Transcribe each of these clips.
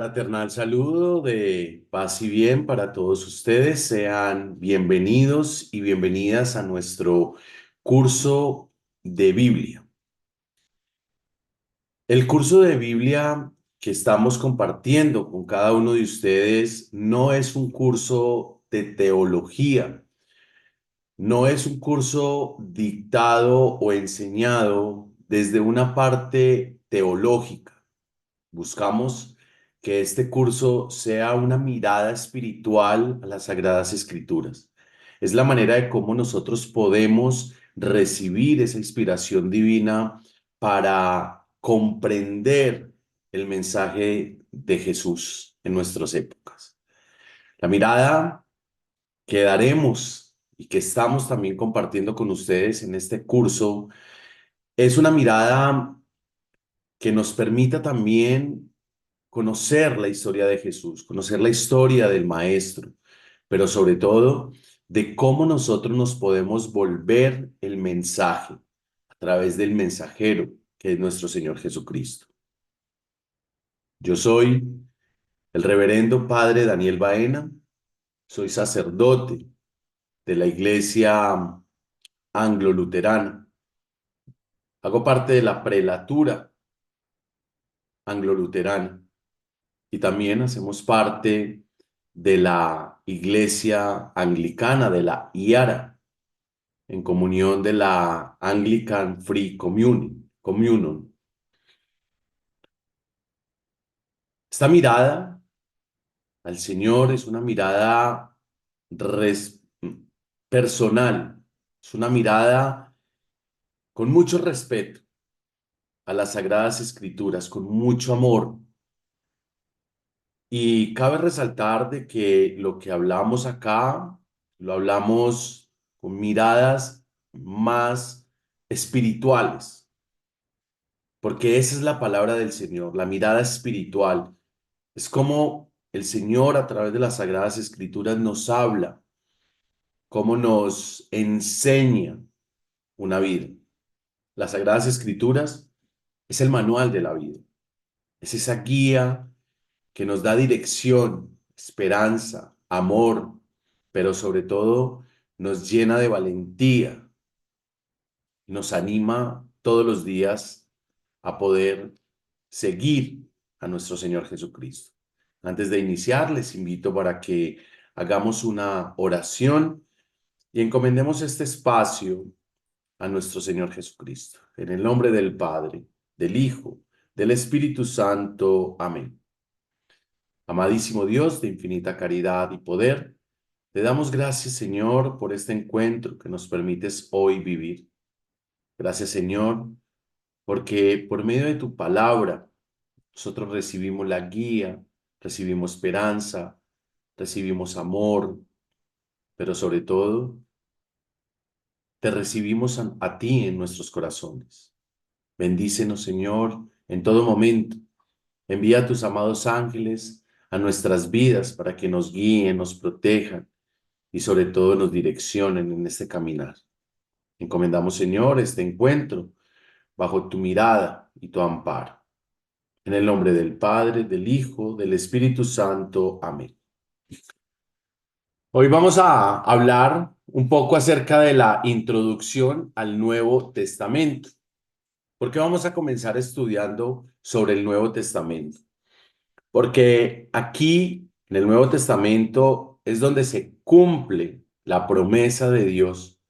Fraternal saludo de paz y bien para todos ustedes. Sean bienvenidos y bienvenidas a nuestro curso de Biblia. El curso de Biblia que estamos compartiendo con cada uno de ustedes no es un curso de teología, no es un curso dictado o enseñado desde una parte teológica. Buscamos que este curso sea una mirada espiritual a las Sagradas Escrituras. Es la manera de cómo nosotros podemos recibir esa inspiración divina para comprender el mensaje de Jesús en nuestras épocas. La mirada que daremos y que estamos también compartiendo con ustedes en este curso es una mirada que nos permita también conocer la historia de Jesús, conocer la historia del Maestro, pero sobre todo de cómo nosotros nos podemos volver el mensaje a través del mensajero que es nuestro Señor Jesucristo. Yo soy el reverendo Padre Daniel Baena, soy sacerdote de la Iglesia Anglo-Luterana, hago parte de la prelatura Anglo-Luterana y también hacemos parte de la Iglesia Anglicana, de la IARA, en comunión de la Anglican Free Communion. Esta mirada al Señor es una mirada res- personal, es una mirada con mucho respeto a las Sagradas Escrituras, con mucho amor. Y cabe resaltar de que lo que hablamos acá, lo hablamos con miradas más espirituales, porque esa es la palabra del Señor, la mirada espiritual. Es como el Señor a través de las Sagradas Escrituras nos habla, cómo nos enseña una vida. Las Sagradas Escrituras es el manual de la vida, es esa guía que nos da dirección, esperanza, amor, pero sobre todo nos llena de valentía, nos anima todos los días a poder seguir a nuestro Señor Jesucristo. Antes de iniciar, les invito para que hagamos una oración y encomendemos este espacio a nuestro Señor Jesucristo. En el nombre del Padre, del Hijo, del Espíritu Santo. Amén. Amadísimo Dios de infinita caridad y poder, te damos gracias, Señor, por este encuentro que nos permites hoy vivir. Gracias, Señor, porque por medio de tu palabra nosotros recibimos la guía, recibimos esperanza, recibimos amor, pero sobre todo te recibimos a ti en nuestros corazones. Bendícenos, Señor, en todo momento. Envía a tus amados ángeles a nuestras vidas para que nos guíen, nos protejan y sobre todo nos direccionen en este caminar. Encomendamos, Señor, este encuentro bajo tu mirada y tu amparo. En el nombre del Padre, del Hijo, del Espíritu Santo. Amén. Hoy vamos a hablar un poco acerca de la introducción al Nuevo Testamento. ¿Por qué vamos a comenzar estudiando sobre el Nuevo Testamento? Porque aquí, en el Nuevo Testamento, es donde se cumple la promesa de Dios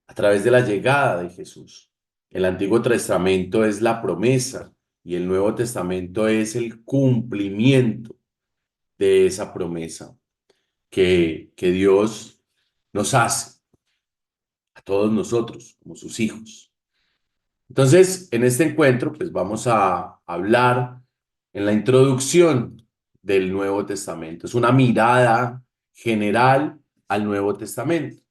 a través de la llegada de Jesús. El Antiguo Testamento es la promesa y el Nuevo Testamento es el cumplimiento de esa promesa que Dios nos hace a todos nosotros como sus hijos. Entonces, en este encuentro, pues vamos a hablar en la introducción del Nuevo Testamento. Es una mirada general al Nuevo Testamento.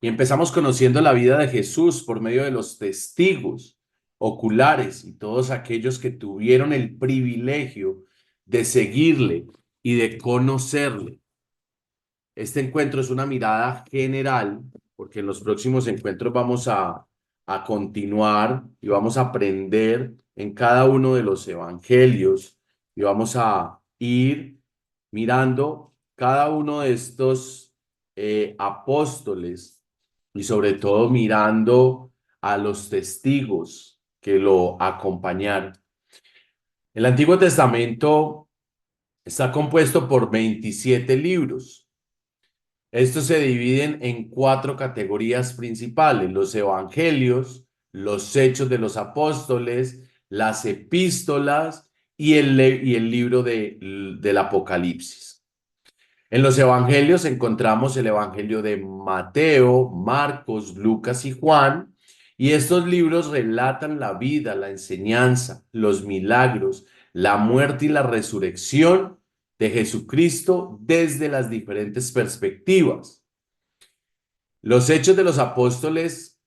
Y empezamos conociendo la vida de Jesús por medio de los testigos oculares y todos aquellos que tuvieron el privilegio de seguirle y de conocerle. Este encuentro es una mirada general, porque en los próximos encuentros vamos a continuar y vamos a aprender en cada uno de los evangelios y vamos a ir mirando cada uno de estos apóstoles y sobre todo mirando a los testigos que lo acompañaron. El Antiguo Testamento está compuesto por 27 libros. Estos se dividen en cuatro categorías principales: los evangelios, los hechos de los apóstoles, las epístolas y el libro del Apocalipsis. En los evangelios encontramos el evangelio de Mateo, Marcos, Lucas y Juan, y estos libros relatan la vida, la enseñanza, los milagros, la muerte y la resurrección de Jesucristo desde las diferentes perspectivas. Los hechos de los apóstoles,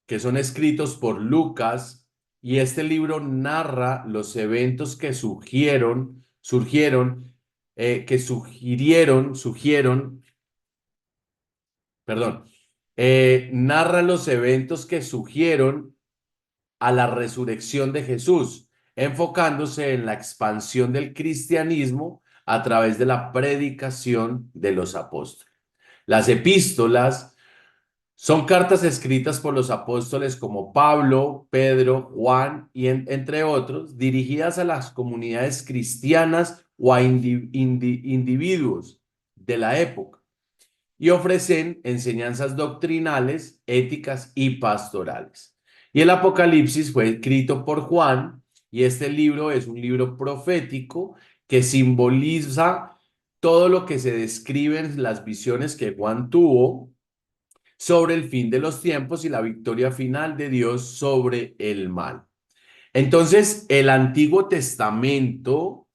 que son escritos por Lucas, y este libro narra los eventos que perdón, narra los eventos que surgieron a la resurrección de Jesús, enfocándose en la expansión del cristianismo a través de la predicación de los apóstoles. Las epístolas son cartas escritas por los apóstoles como Pablo, Pedro, Juan y entre otros, dirigidas a las comunidades cristianas o a individuos de la época, y ofrecen enseñanzas doctrinales, éticas y pastorales. Y el Apocalipsis fue escrito por Juan, y este libro es un libro profético que simboliza todo lo que se describe en las visiones que Juan tuvo sobre el fin de los tiempos y la victoria final de Dios sobre el mal. Entonces, el Antiguo Testamento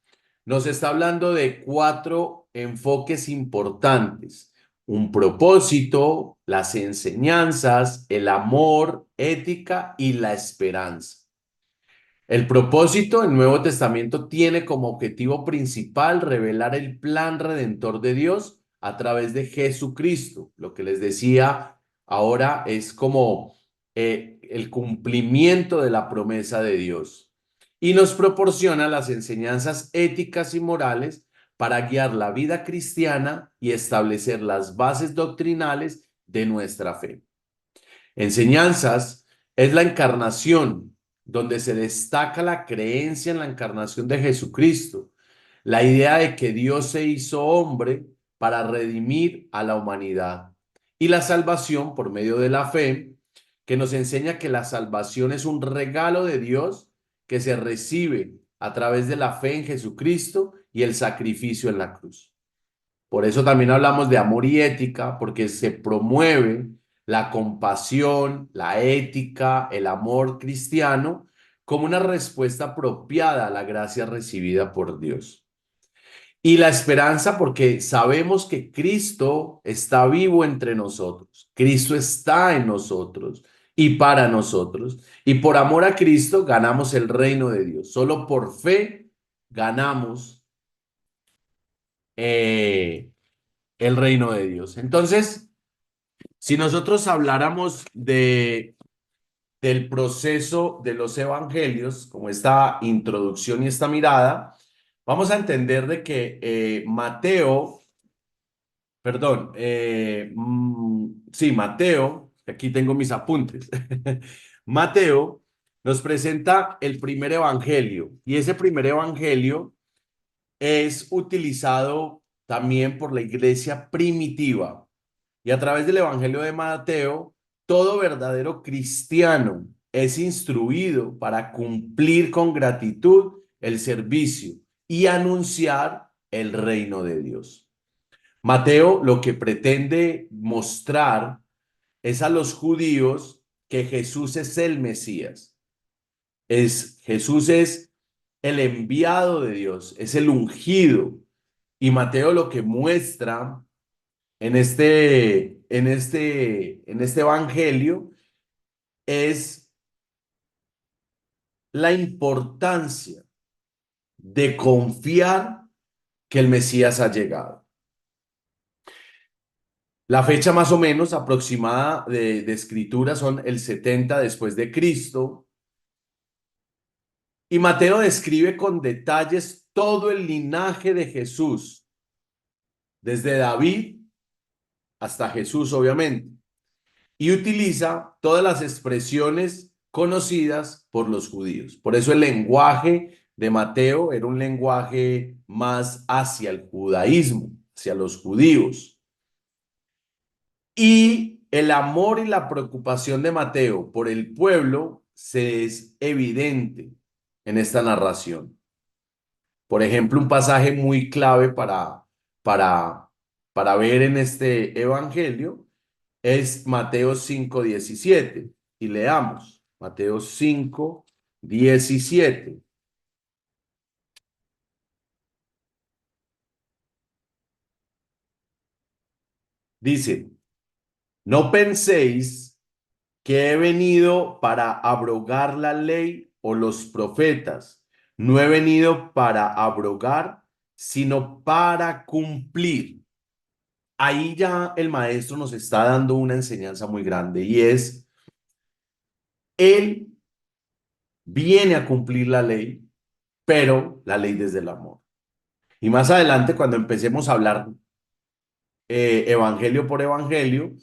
nos está hablando de cuatro enfoques importantes: un propósito, las enseñanzas, el amor, ética y la esperanza. El propósito, el Nuevo Testamento tiene como objetivo principal revelar el plan redentor de Dios a través de Jesucristo. Lo que les decía ahora es como el cumplimiento de la promesa de Dios. Y nos proporciona las enseñanzas éticas y morales para guiar la vida cristiana y establecer las bases doctrinales de nuestra fe. Enseñanzas es la encarnación, donde se destaca la creencia en la encarnación de Jesucristo, la idea de que Dios se hizo hombre para redimir a la humanidad, y la salvación por medio de la fe, que nos enseña que la salvación es un regalo de Dios que se recibe a través de la fe en Jesucristo y el sacrificio en la cruz. Por eso también hablamos de amor y ética, porque se promueve la compasión, la ética, el amor cristiano como una respuesta apropiada a la gracia recibida por Dios. Y la esperanza, porque sabemos que Cristo está vivo entre nosotros, Cristo está en nosotros y para nosotros. Y por amor a Cristo ganamos el reino de Dios. Solo por fe ganamos el reino de Dios. Entonces, si nosotros habláramos del proceso de los evangelios, como esta introducción y esta mirada, vamos a entender de que Mateo, perdón, sí, Mateo, aquí tengo mis apuntes. Mateo nos presenta el primer evangelio, y ese primer evangelio es utilizado también por la iglesia primitiva. Y a través del Evangelio de Mateo, todo verdadero cristiano es instruido para cumplir con gratitud el servicio y anunciar el reino de Dios. Mateo lo que pretende mostrar es a los judíos que Jesús es el Mesías. Jesús es el enviado de Dios, es el ungido. Y Mateo lo que muestra en este evangelio es la importancia de confiar que el Mesías ha llegado. La fecha más o menos aproximada de escritura son el 70 después de Cristo. Y Mateo describe con detalles todo el linaje de Jesús, desde David hasta Jesús, obviamente, y utiliza todas las expresiones conocidas por los judíos. Por eso el lenguaje de Mateo era un lenguaje más hacia el judaísmo, hacia los judíos. Y el amor y la preocupación de Mateo por el pueblo se es evidente en esta narración. Por ejemplo, un pasaje muy clave para, para ver en este evangelio es Mateo 5:17. Y leamos Mateo 5:17. Dice, no penséis que he venido para abrogar la ley o los profetas. No he venido para abrogar, sino para cumplir. Ahí ya el maestro nos está dando una enseñanza muy grande y es, él viene a cumplir la ley, pero la ley desde el amor. Y más adelante, cuando empecemos a hablar evangelio por evangelio,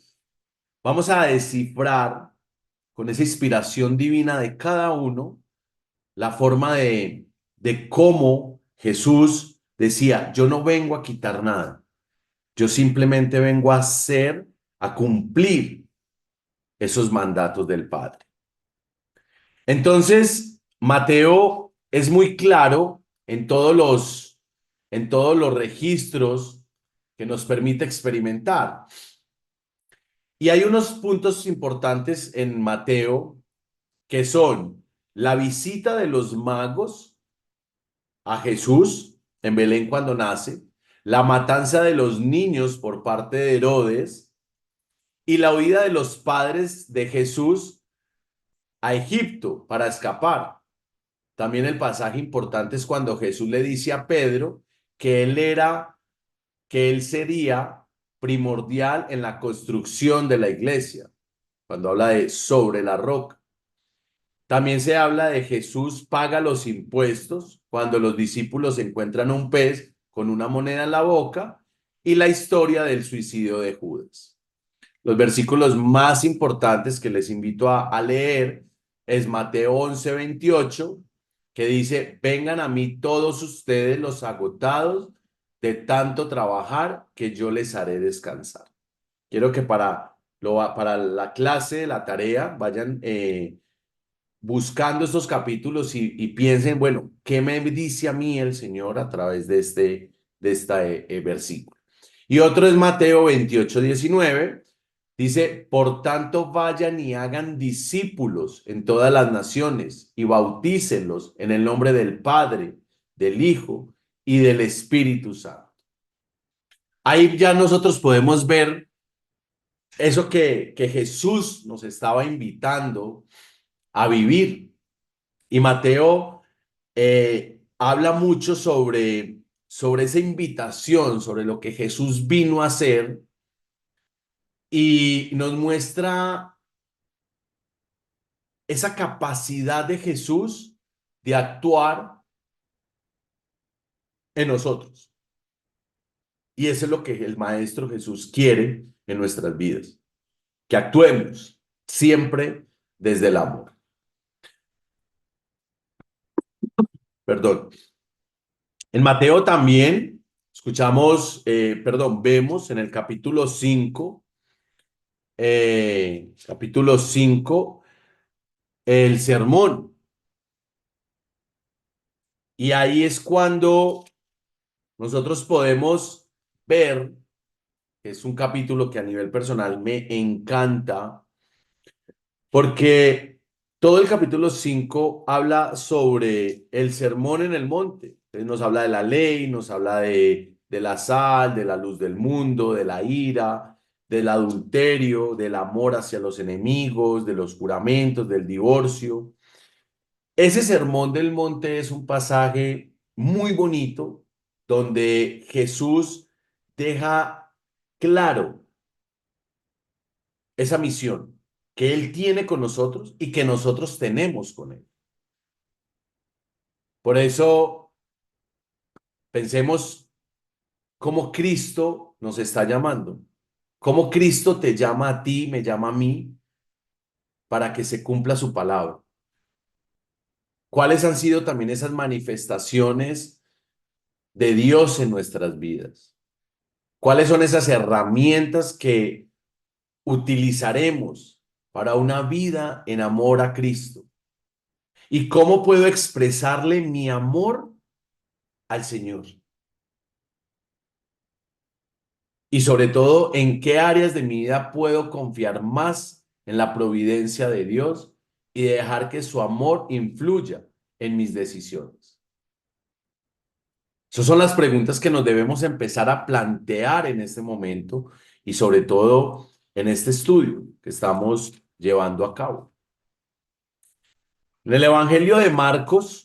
vamos a descifrar con esa inspiración divina de cada uno la forma de cómo Jesús decía, yo no vengo a quitar nada, yo simplemente vengo a hacer, a cumplir esos mandatos del Padre. Entonces, Mateo es muy claro en todos los registros que nos permite experimentar. Y hay unos puntos importantes en Mateo que son la visita de los magos a Jesús en Belén cuando nace, la matanza de los niños por parte de Herodes y la huida de los padres de Jesús a Egipto para escapar. También el pasaje importante es cuando Jesús le dice a Pedro que que él sería primordial en la construcción de la iglesia, cuando habla de sobre la roca. También se habla de Jesús paga los impuestos cuando los discípulos encuentran un pez con una moneda en la boca y la historia del suicidio de Judas. Los versículos más importantes que les invito a leer es Mateo 11:28, que dice, vengan a mí todos ustedes los agotados de tanto trabajar, que yo les haré descansar. Quiero que para la clase, la tarea, vayan buscando estos capítulos y piensen, bueno, ¿qué me dice a mí el Señor a través de este versículo? Y otro es Mateo 28:19. Dice, por tanto, vayan y hagan discípulos en todas las naciones y bautícenlos en el nombre del Padre, del Hijo y del Espíritu Santo. Ahí ya nosotros podemos ver eso que Jesús nos estaba invitando a vivir. Y Mateo habla mucho sobre esa invitación, sobre lo que Jesús vino a hacer y nos muestra esa capacidad de Jesús de actuar en nosotros. Y eso es lo que el Maestro Jesús quiere en nuestras vidas, que actuemos siempre desde el amor. Perdón. En Mateo también vemos en el capítulo 5 el sermón. Y ahí es cuando nosotros podemos ver, es un capítulo que a nivel personal me encanta, porque todo el capítulo 5 habla sobre el sermón en el monte. Entonces nos habla de la ley, nos habla de la sal, de la luz del mundo, de la ira, del adulterio, del amor hacia los enemigos, de los juramentos, del divorcio. Ese sermón del monte es un pasaje muy bonito donde Jesús deja claro esa misión que Él tiene con nosotros y que nosotros tenemos con Él. Por eso Pensemos cómo Cristo nos está llamando, cómo Cristo te llama a ti, me llama a mí, para que se cumpla su palabra. ¿Cuáles han sido también esas manifestaciones de Dios en nuestras vidas? ¿Cuáles son esas herramientas que utilizaremos para una vida en amor a Cristo? ¿Y cómo puedo expresarle mi amor al Señor? Y sobre todo, ¿en qué áreas de mi vida puedo confiar más en la providencia de Dios y dejar que su amor influya en mis decisiones? Esas son las preguntas que nos debemos empezar a plantear en este momento y sobre todo en este estudio que estamos llevando a cabo. En el Evangelio de Marcos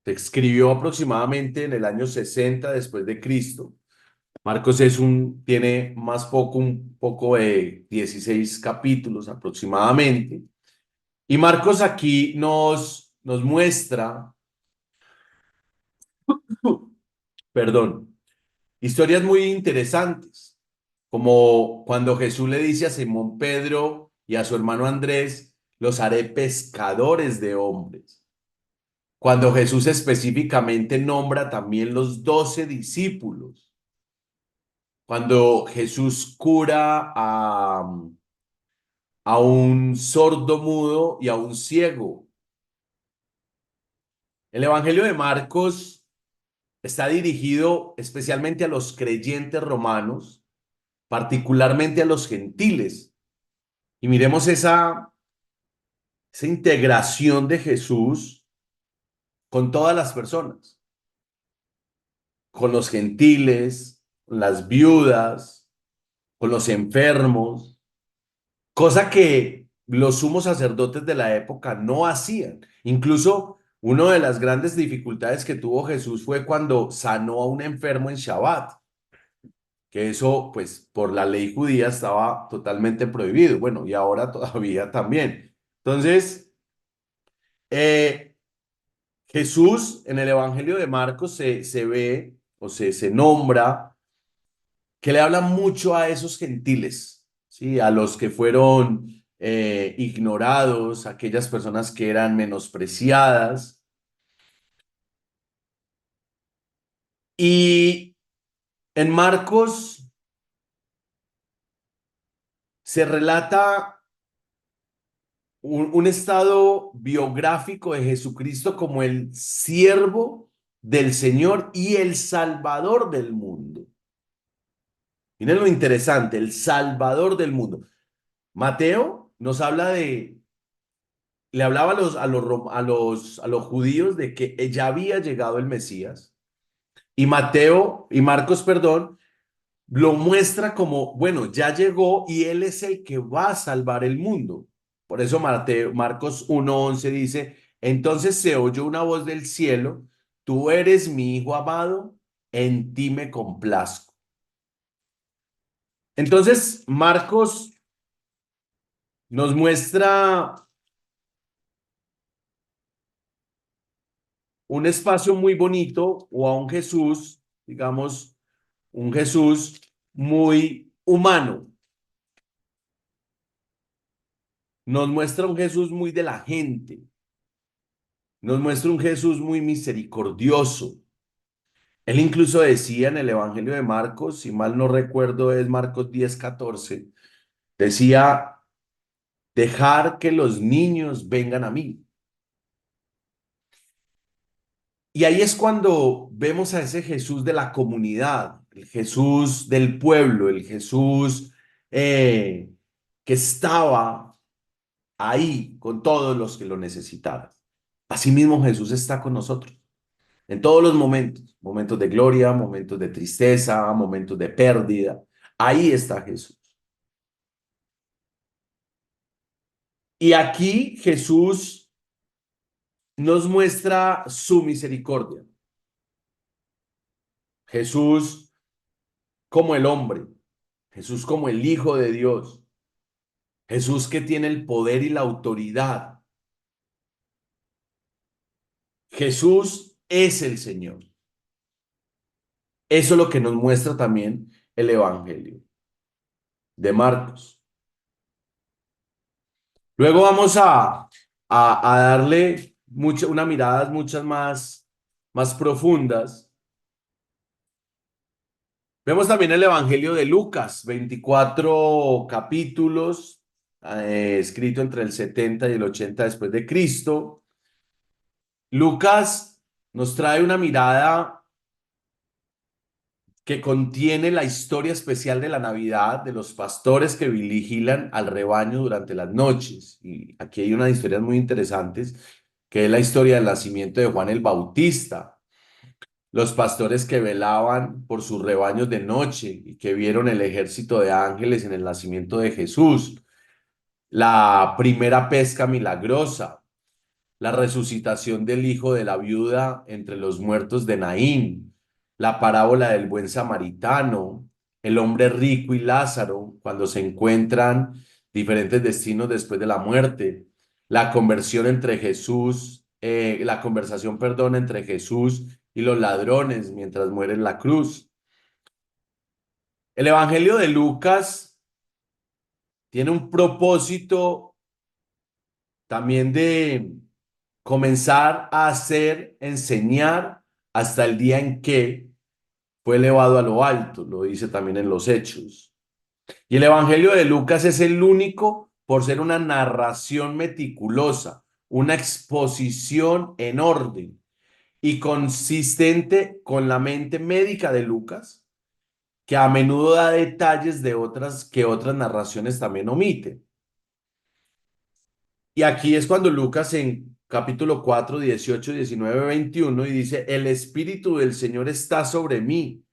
se escribió aproximadamente en el año 60 después de Cristo. Marcos tiene un poco de 16 capítulos aproximadamente. Y Marcos aquí nos muestra, perdón, historias muy interesantes, como cuando Jesús le dice a Simón Pedro y a su hermano Andrés, los haré pescadores de hombres. Cuando Jesús específicamente nombra también los 12 discípulos. Cuando Jesús cura a un sordo mudo y a un ciego. El Evangelio de Marcos está dirigido especialmente a los creyentes romanos, particularmente a los gentiles. Y miremos esa integración de Jesús con todas las personas, con los gentiles, con las viudas, con los enfermos, cosa que los sumos sacerdotes de la época no hacían. Incluso una de las grandes dificultades que tuvo Jesús fue cuando sanó a un enfermo en Shabbat, que eso, pues, por la ley judía estaba totalmente prohibido. Bueno, y ahora todavía también. Entonces, eh, Jesús en el Evangelio de Marcos se ve o se nombra que le habla mucho a esos gentiles, ¿sí? A los que fueron ignorados, aquellas personas que eran menospreciadas. Y en Marcos se relata un estado biográfico de Jesucristo como el siervo del Señor y el Salvador del mundo. Miren lo interesante, el Salvador del mundo. Mateo nos habla le hablaba a los judíos de que ya había llegado el Mesías. Y Marcos, perdón, lo muestra como, bueno, ya llegó y él es el que va a salvar el mundo. Por eso Marcos 1:11 dice, entonces se oyó una voz del cielo, tú eres mi hijo amado, en ti me complazco. Entonces, Marcos nos muestra un espacio muy bonito o a un Jesús, digamos, un Jesús muy humano. Nos muestra un Jesús muy de la gente. Nos muestra un Jesús muy misericordioso. Él incluso decía en el Evangelio de Marcos, si mal no recuerdo es Marcos 10:14, decía, dejar que los niños vengan a mí. Y ahí es cuando vemos a ese Jesús de la comunidad, el Jesús del pueblo, el Jesús eh, que estaba ahí con todos los que lo necesitaban. Asimismo, Jesús está con nosotros en todos los momentos, momentos de gloria, momentos de tristeza, momentos de pérdida. Ahí está Jesús. Y aquí Jesús nos muestra su misericordia. Jesús como el hombre, Jesús como el Hijo de Dios, Jesús que tiene el poder y la autoridad. Jesús es el Señor. Eso es lo que nos muestra también el Evangelio de Marcos. Luego vamos a darle una mirada muchas más profundas. Vemos también el Evangelio de Lucas, 24 capítulos, escrito entre el 70 y el 80 después de Cristo. Lucas nos trae una mirada que contiene la historia especial de la Navidad, de los pastores que vigilan al rebaño durante las noches. Y aquí hay unas historias muy interesantes, que es la historia del nacimiento de Juan el Bautista, los pastores que velaban por sus rebaños de noche y que vieron el ejército de ángeles en el nacimiento de Jesús, la primera pesca milagrosa, la resucitación del hijo de la viuda entre los muertos de Naín, la parábola del buen samaritano, el hombre rico y Lázaro, cuando se encuentran diferentes destinos después de la muerte, la conversión entre Jesús, la conversación, perdón, entre Jesús y los ladrones mientras muere en la cruz. El Evangelio de Lucas tiene un propósito también de comenzar a hacer, enseñar hasta el día en que fue elevado a lo alto, lo dice también en los Hechos. Y el Evangelio de Lucas es el único por ser una narración meticulosa, una exposición en orden y consistente con la mente médica de Lucas, que a menudo da detalles de otras narraciones también omiten. Y aquí es cuando Lucas en capítulo 4 18 19 21 y dice, el Espíritu del Señor está sobre mí,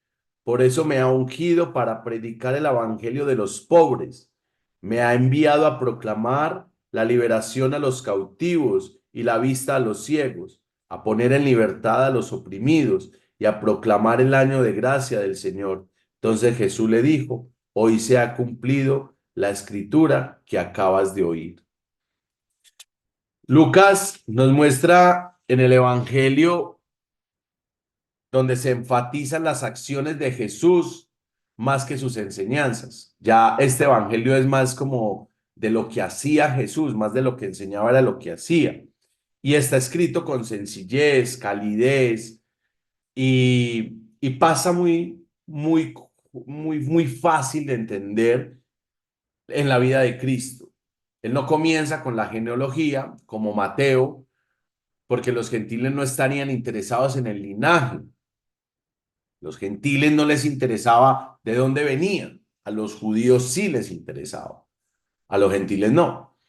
por eso me ha ungido para predicar el evangelio de los pobres, me ha enviado a proclamar la liberación a los cautivos y la vista a los ciegos, a poner en libertad a los oprimidos y a proclamar el año de gracia del Señor. Entonces Jesús le dijo, hoy se ha cumplido la escritura que acabas de oír. Lucas nos muestra en el Evangelio donde se enfatizan las acciones de Jesús más que sus enseñanzas. Ya este Evangelio es más como de lo que hacía Jesús, más de lo que enseñaba era lo que hacía. Y está escrito con sencillez, calidez y pasa muy fácil de entender en la vida de Cristo. Él no comienza con la genealogía como Mateo, porque los gentiles no estarían interesados en el linaje. Los gentiles no les interesaba de dónde venían. A los judíos sí les interesaba. A los gentiles no.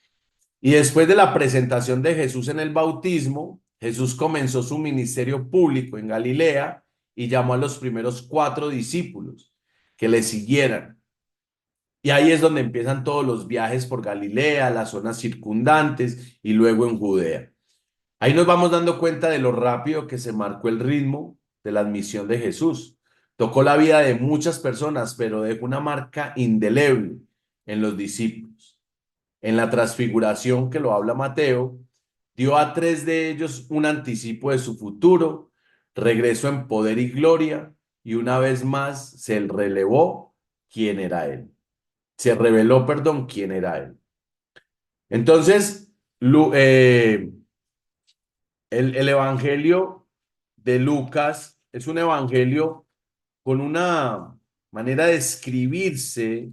Y después de la presentación de Jesús en el bautismo, Jesús comenzó su ministerio público en Galilea y llamó a los primeros 4 discípulos que le siguieran. Y ahí es donde empiezan todos los viajes por Galilea, las zonas circundantes y luego en Judea. Ahí nos vamos dando cuenta de lo rápido que se marcó el ritmo de la admisión de Jesús. Tocó la vida de muchas personas, pero dejó una marca indeleble en los discípulos. En la transfiguración que lo habla Mateo, dio a 3 de ellos un anticipo de su futuro, regresó en poder y gloria, y una vez más se relevó quién era él. Se reveló, perdón, quién era él. Entonces, el Evangelio de Lucas es un evangelio con una manera de escribirse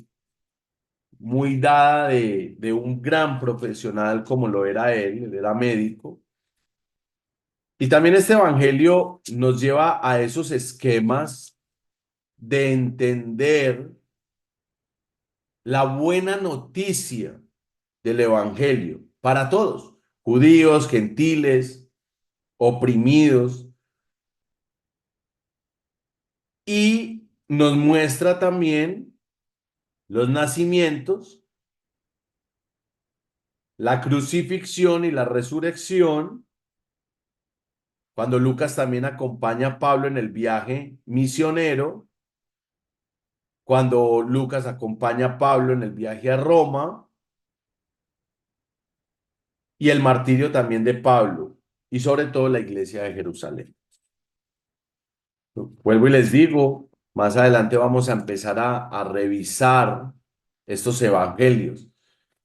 muy dada de un gran profesional como lo era él era médico. Y también este evangelio nos lleva a esos esquemas de entender la buena noticia del evangelio para todos, judíos, gentiles, oprimidos, y nos muestra también los nacimientos, la crucifixión y la resurrección, cuando Lucas también acompaña a Pablo en el viaje misionero, cuando Lucas acompaña a Pablo en el viaje a Roma y el martirio también de Pablo y sobre todo la iglesia de Jerusalén. Vuelvo y les digo, más adelante vamos a empezar a revisar estos evangelios.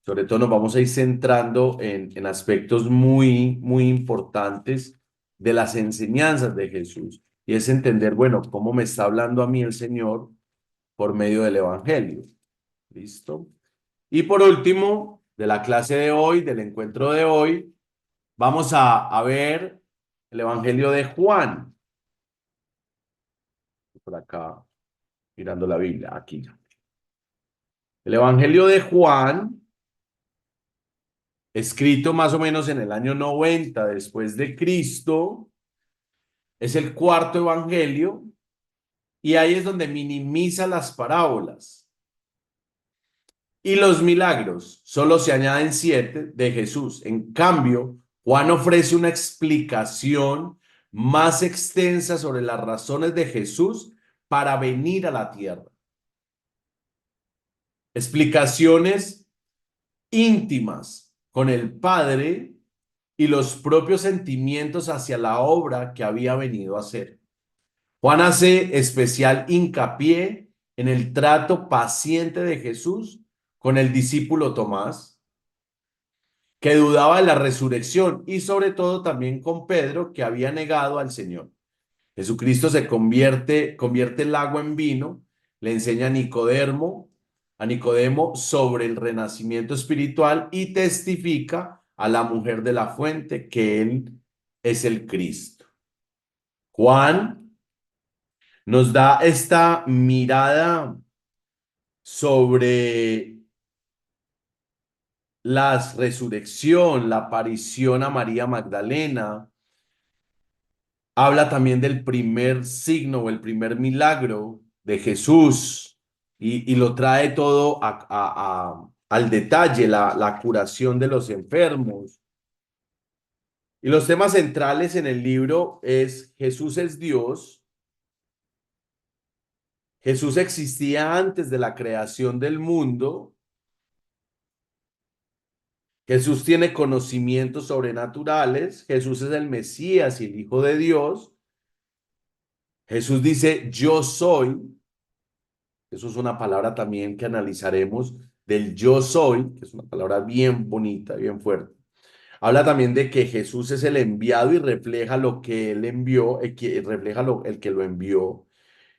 Sobre todo nos vamos a ir centrando en aspectos muy, muy importantes de las enseñanzas de Jesús. Y es entender, bueno, cómo me está hablando a mí el Señor por medio del evangelio. ¿Listo? Y por último, de la clase de hoy, del encuentro de hoy, vamos a ver el evangelio de Juan. Por acá, mirando la Biblia, aquí. El Evangelio de Juan, escrito más o menos en el año 90 después de Cristo, es el cuarto evangelio y ahí es donde minimiza las parábolas. Y los milagros, solo se añaden 7 de Jesús. En cambio, Juan ofrece una explicación más extensa sobre las razones de Jesús para venir a la tierra. Explicaciones íntimas con el Padre y los propios sentimientos hacia la obra que había venido a hacer. Juan hace especial hincapié en el trato paciente de Jesús con el discípulo Tomás, que dudaba de la resurrección, y sobre todo también con Pedro, que había negado al Señor. Jesucristo convierte el agua en vino, le enseña a Nicodemo sobre el renacimiento espiritual y testifica a la mujer de la fuente que él es el Cristo. Juan nos da esta mirada sobre la resurrección, la aparición a María Magdalena. Habla también del primer signo o el primer milagro de Jesús y lo trae todo al detalle, la curación de los enfermos. Y los temas centrales en el libro es Jesús es Dios, Jesús existía antes de la creación del mundo, Jesús tiene conocimientos sobrenaturales, Jesús es el Mesías y el Hijo de Dios, Jesús dice yo soy. Eso es una palabra también que analizaremos del yo soy, que es una palabra bien bonita, bien fuerte. Habla también de que Jesús es el enviado y refleja lo que él envió, refleja el que lo envió.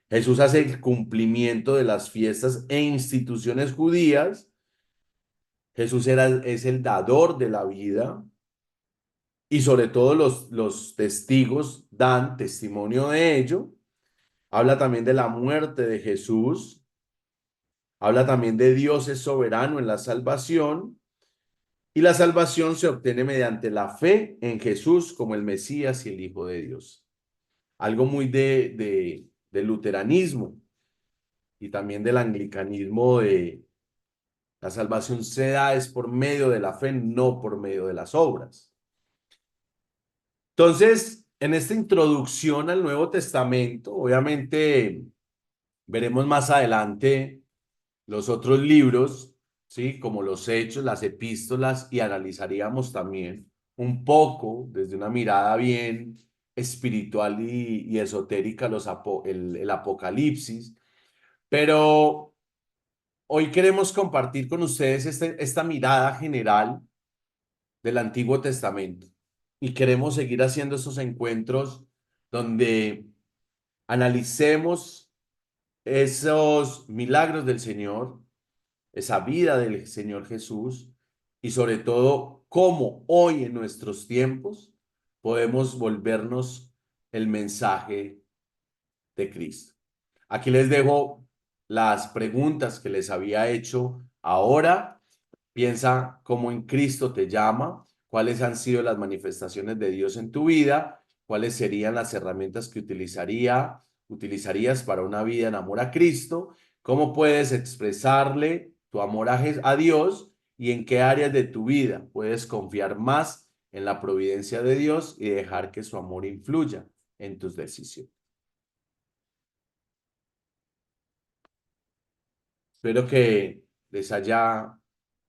Jesús hace el cumplimiento de las fiestas e instituciones judías. Jesús es el dador de la vida y sobre todo los testigos dan testimonio de ello. Habla también de la muerte de Jesús. Habla también de Dios es soberano en la salvación y la salvación se obtiene mediante la fe en Jesús como el Mesías y el Hijo de Dios. Algo muy del luteranismo y también del anglicanismo de la salvación se da es por medio de la fe, no por medio de las obras. Entonces, en esta introducción al Nuevo Testamento, obviamente veremos más adelante los otros libros, ¿sí? Como los Hechos, las epístolas, y analizaríamos también un poco desde una mirada bien espiritual y esotérica el Apocalipsis. Pero hoy queremos compartir con ustedes esta mirada general del Antiguo Testamento y queremos seguir haciendo estos encuentros donde analicemos esos milagros del Señor, esa vida del Señor Jesús y sobre todo cómo hoy en nuestros tiempos podemos volvernos el mensaje de Cristo. Aquí les dejo las preguntas que les había hecho ahora. Piensa cómo en Cristo te llama, cuáles han sido las manifestaciones de Dios en tu vida, cuáles serían las herramientas que utilizarías para una vida en amor a Cristo, cómo puedes expresarle tu amor a Dios y en qué áreas de tu vida puedes confiar más en la providencia de Dios y dejar que su amor influya en tus decisiones. Espero que les haya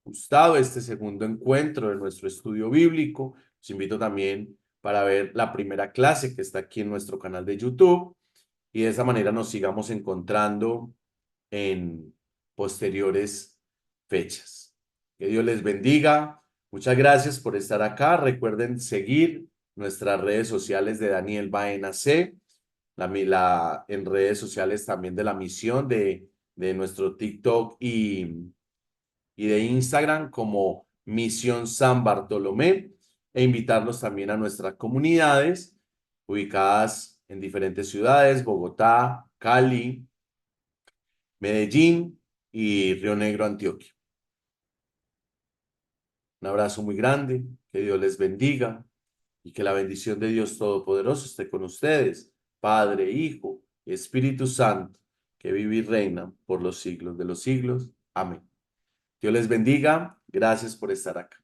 gustado este segundo encuentro de nuestro estudio bíblico. Los invito también para ver la primera clase que está aquí en nuestro canal de YouTube. y de esa manera nos sigamos encontrando en posteriores fechas. Que Dios les bendiga. Muchas gracias por estar acá. Recuerden seguir nuestras redes sociales de Daniel Baena C, en redes sociales también de la misión de nuestro TikTok y de Instagram como Misión San Bartolomé, e invitarlos también a nuestras comunidades ubicadas en diferentes ciudades: Bogotá, Cali, Medellín y Río Negro, Antioquia. Un abrazo muy grande, que Dios les bendiga y que la bendición de Dios Todopoderoso esté con ustedes, Padre, Hijo, Espíritu Santo, que vive y reina por los siglos de los siglos. Amén. Dios les bendiga. Gracias por estar acá.